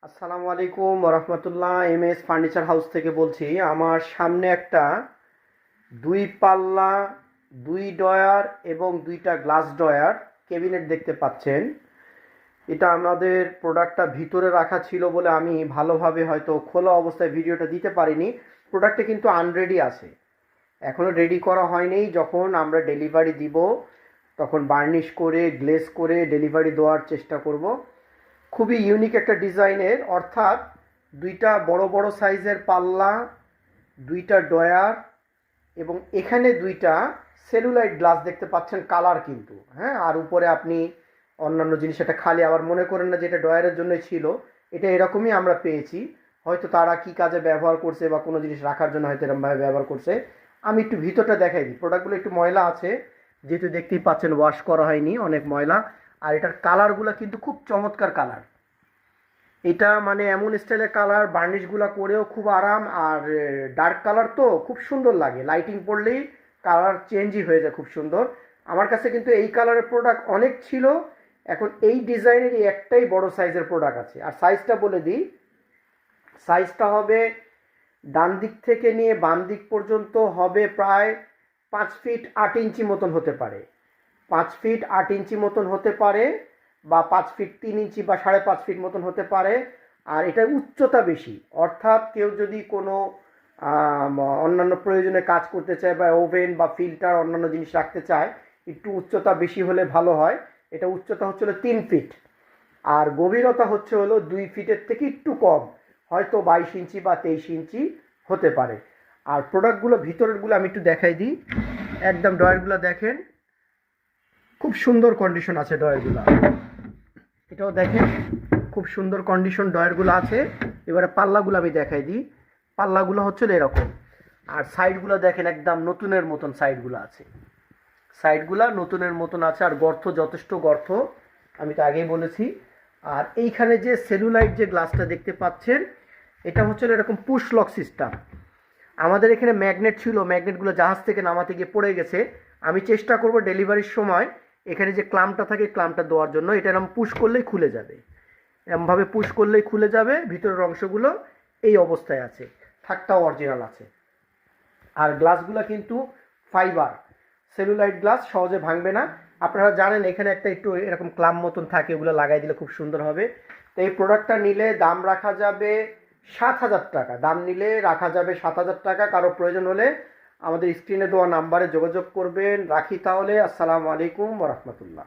আসসালামু আলাইকুম রহমতুল্লাহ। MS furniture house থেকে বলছি। আমার সামনে একটা দুই পাল্লা, দুই ডয়ার এবং দুইটা গ্লাস ডয়ার ক্যাবিনেট দেখতে পাচ্ছেন। এটা আমাদের প্রোডাক্টটা ভিতরে রাখা ছিল বলে আমি ভালোভাবে হয়তো খোলা অবস্থায় ভিডিওটা দিতে পারিনি। প্রোডাক্টটা কিন্তু আনরেডি আছে, এখনও রেডি করা হয়নি। যখন আমরা ডেলিভারি দিব তখন বার্নিশ করে গ্লেজ করে ডেলিভারি দেওয়ার চেষ্টা করব। খুবই ইউনিক একটা ডিজাইনের, অর্থাৎ দুইটা বড় বড় সাইজের পাল্লা, দুইটা ডয়ার এবং এখানে দুইটা সেলুলাইট গ্লাস দেখতে পাচ্ছেন, কালার কিন্তু হ্যাঁ। আর উপরে আপনি অন্যান্য জিনিস, এটা খালি আবার মনে করেন না যে এটা ডয়ারের জন্যই ছিল, এটা এরকমই আমরা পেয়েছি। হয়তো তারা কি কাজে ব্যবহার করছে বা কোনো জিনিস রাখার জন্য হয়তো এরকমভাবে ব্যবহার করছে। আমি একটু ভিতরটা দেখাই দিই। প্রোডাক্টগুলো একটু ময়লা আছে, যেহেতু দেখতেই পাচ্ছেন ওয়াশ করা হয়নি, অনেক ময়লা। আর এটার কালারগুলো কিন্তু খুব চমৎকার কালার। এটা মানে এমন স্টাইলের কালার, বার্নিশগুলো করেও খুব আরাম। আর ডার্ক কালার তো খুব সুন্দর লাগে, লাইটিং পড়লেই কালার চেঞ্জই হয়ে যায়, খুব সুন্দর। আমার কাছে কিন্তু এই কালারের প্রোডাক্ট অনেক ছিল, এখন এই ডিজাইনেরই একটাই বড় সাইজের প্রোডাক্ট আছে। আর সাইজটা বলে দিই, সাইজটা হবে ডান দিক থেকে নিয়ে বাম দিক পর্যন্ত হবে প্রায় 5 ফিট 8 ইঞ্চি মতন হতে পারে, 5 ফিট 8 ইঞ্চি মতন হতে পারে, বা 5 ফিট 3 ইঞ্চি বা 5.5 ফিট মতন হতে পারে। আর এটার উচ্চতা বেশি, অর্থাৎ কেউ যদি কোনো অন্যান্য প্রয়োজনে কাজ করতে চায় বা ওভেন বা ফিল্টার অন্যান্য জিনিস রাখতে চায়, একটু উচ্চতা বেশি হলে ভালো হয়। এটা উচ্চতা হচ্ছে হলো 3 ফিট, আর গভীরতা হচ্ছে হলো 2 ফিটের থেকে একটু কম, হয়তো 22 ইঞ্চি বা 23 ইঞ্চি হতে পারে। আর প্রোডাক্টগুলো ভিতরেরগুলো আমি একটু দেখাই দিই। একদম ডয়ারগুলো দেখেন, খুব সুন্দর কন্ডিশন আছে ডয়ারগুলো। এটাও দেখেন, খুব সুন্দর কন্ডিশন ডয়ারগুলো আছে। এবারে পাল্লাগুলো আমি দেখাই দিই। পাল্লাগুলো হচ্ছে এরকম, আর সাইডগুলো দেখেন একদম নতুনের মতন সাইডগুলো আছে, সাইডগুলা নতুনের মতন আছে। আর গর্ত যথেষ্ট গর্ত, আমি তো আগেই বলেছি। আর এইখানে যে সেলুলাইট যে গ্লাসটা দেখতে পাচ্ছেন, এটা হচ্ছে এরকম পুশ লক সিস্টেম। আমাদের এখানে ম্যাগনেট ছিল, ম্যাগনেটগুলো জাহাজ থেকে নামাতে গিয়ে পড়ে গেছে। আমি চেষ্টা করব ডেলিভারির সময় এখানে যে ক্লামটা থাকে ক্লামটা দেওয়ার জন্য। এটা এরকম পুশ করলেই খুলে যাবে, এরমভাবে পুশ করলেই খুলে যাবে। ভিতরের অংশগুলো এই অবস্থায় আছে, থাকটাও অরিজিনাল আছে। আর গ্লাসগুলো কিন্তু ফাইবার, সেলুলাইট গ্লাস, সহজে ভাঙবে না। আপনারা জানেন এখানে একটা একটু এরকম ক্লাম মতন থাকে, ওগুলো লাগাই দিলে খুব সুন্দর হবে। তো এই প্রোডাক্টটা নিলে দাম রাখা যাবে 7,000 টাকা, দাম নিলে রাখা যাবে 7,000 টাকা। কারো প্রয়োজন হলে আমাদের স্ক্রিনে দেওয়া নাম্বারে যোগাযোগ করবেন। রাখি তাহলে, আসসালামু আলাইকুম রহমতুল্লাহ।